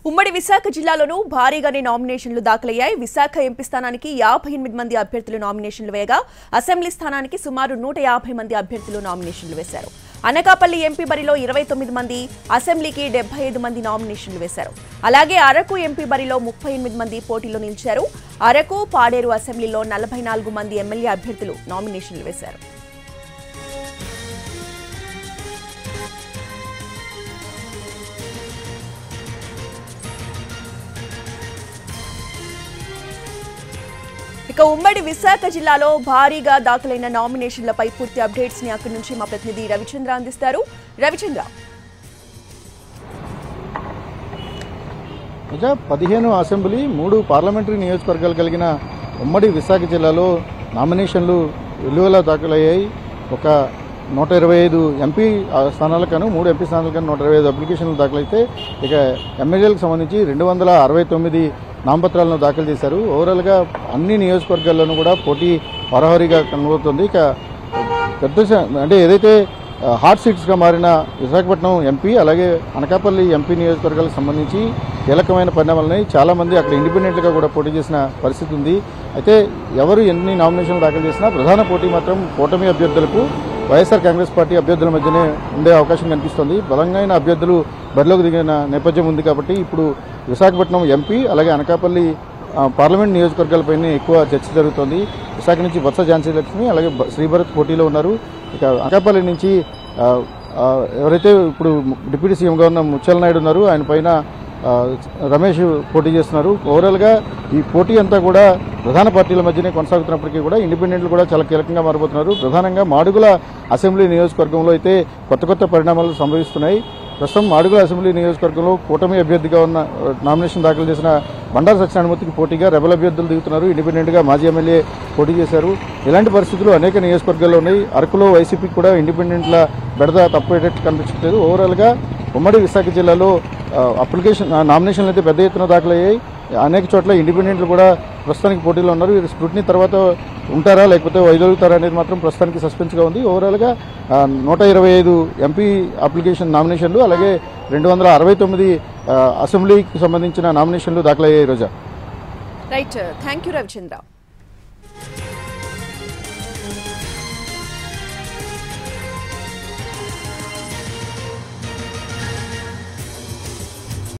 ఉమ్మడి విశాఖ జిల్లాలోనూ భారీగానే నామినేషన్లు దాఖలయ్యాయి. విశాఖ ఎంపీ స్థానానికి 58 మంది అభ్యర్థులు నామినేషన్లు వేయగా అసెంబ్లీ స్థానానికి సుమారు 150 మంది అభ్యర్థులు నామినేషన్లు వేశారు. అనకాపల్లి ఎంపీ బరిలో 29 మంది, అసెంబ్లీకి 75 మంది నామినేషన్లు వేశారు. అలాగే అరకు ఎంపీ బరిలో 38 మంది పోటీలో నిలిచారు. అరకు, పాడేరు అసెంబ్లీలో 44 మంది ఎమ్మెల్యే అభ్యర్థులు నామినేషన్లు వేశారు. ఇక ఉమ్మడి విశాఖ జిల్లాలో భారీగా దాఖలైన నామినేషన్లపై పూర్తి అప్డేట్స్ ని అక్కడి నుంచి మా ప్రతినిధి రవిచంద్ర అందిస్తారు. రవిచంద్ర, 15 అసెంబ్లీ 3 పార్లమెంటరీ నియోజకవర్గాలు కలిగిన ఉమ్మడి విశాఖ జిల్లాలో నామినేషన్లు విలువలా దాఖలయ్యాయి. ఒక 125 ఎంపీ స్థానాలకను 3 ఎంపీ స్థానాలకను 125 అప్లికేషన్లు దాఖలైతే ఇక ఎమ్మెల్యేలకు సంబంధించి 269 నామపత్రాలను దాఖలు చేశారు. ఓవరాల్గా అన్ని నియోజకవర్గాల్లోనూ కూడా పోటీ హోరాహోరీగా కనబడుతుంది. ఇక పెద్ద అంటే ఏదైతే హాట్ సీట్స్గా మారిన విశాఖపట్నం ఎంపీ అలాగే అనకాపల్లి ఎంపీ నియోజకవర్గాలకు సంబంధించి కీలకమైన పరిణామాలని చాలామంది అక్కడ ఇండిపెండెంట్గా కూడా పోటీ చేసిన పరిస్థితి ఉంది. అయితే ఎవరు ఎన్ని నామినేషన్లు దాఖలు చేసినా ప్రధాన పోటీ మాత్రం కూటమి అభ్యర్థులకు వైఎస్ఆర్ కాంగ్రెస్ పార్టీ అభ్యర్థుల మధ్యనే ఉండే అవకాశం కనిపిస్తుంది. బలమైన అభ్యర్థులు బరిలోకి దిగిన నేపథ్యం ఉంది కాబట్టి ఇప్పుడు విశాఖపట్నం ఎంపీ అలాగే అనకాపల్లి పార్లమెంట్ నియోజకవర్గాలపైనే ఎక్కువ చర్చ జరుగుతోంది. విశాఖ నుంచి బొత్స ఝాన్సీ లక్ష్మి అలాగే శ్రీభరత్ పోటీలో ఉన్నారు. ఇక అనకాపల్లి నుంచి ఎవరైతే ఇప్పుడు డిప్యూటీ సీఎంగా ఉన్న ముత్యాల నాయుడు ఉన్నారు, ఆయన పైన రమేష్ పోటీ చేస్తున్నారు. ఓవరాల్గా ఈ పోటీ అంతా కూడా ప్రధాన పార్టీల మధ్యనే కొనసాగుతున్నప్పటికీ కూడా ఇండిపెండెంట్లు కూడా చాలా కీలకంగా మారిపోతున్నారు. ప్రధానంగా మాడుగుల అసెంబ్లీ నియోజకవర్గంలో అయితే కొత్త పరిణామాలు సంభవిస్తున్నాయి. ప్రస్తుతం మాడుగుల అసెంబ్లీ నియోజకవర్గంలో కూటమి అభ్యర్థిగా ఉన్న నామినేషన్ దాఖలు చేసిన బండారు సత్యనారాయణమూర్తికి పోటీగా రెబల్ అభ్యర్థులు దిగుతున్నారు. ఇండిపెండెంట్గా మాజీ ఎమ్మెల్యే పోటీ చేశారు. ఇలాంటి పరిస్థితులు అనేక నియోజకవర్గాల్లో ఉన్నాయి. అరకులో వైసీపీకి కూడా ఇండిపెండెంట్ల బెడద తప్పేటట్టు కనిపించట్లేదు. ఓవరాల్గా ఉమ్మడి విశాఖ జిల్లాలో నామినేషన్లు అయితే పెద్ద ఎత్తున దాఖలయ్యాయి. అనేక చోట్ల ఇండిపెండెంట్లు కూడా ప్రస్తుతానికి పోటీలో ఉన్నారు. వీరు స్క్రూటినీ తర్వాత ఉంటారా లేకపోతే వైదొలుగుతారా అనేది మాత్రం ప్రస్తుతానికి సస్పెన్స్గా ఉంది. ఓవరాల్గా 125 ఎంపీ అప్లికేషన్ నామినేషన్లు అలాగే 269 అసెంబ్లీకి సంబంధించిన నామినేషన్లు దాఖలయ్యాయి. రోజా రైట్, థ్యాంక్ యూ రవిచంద్ర.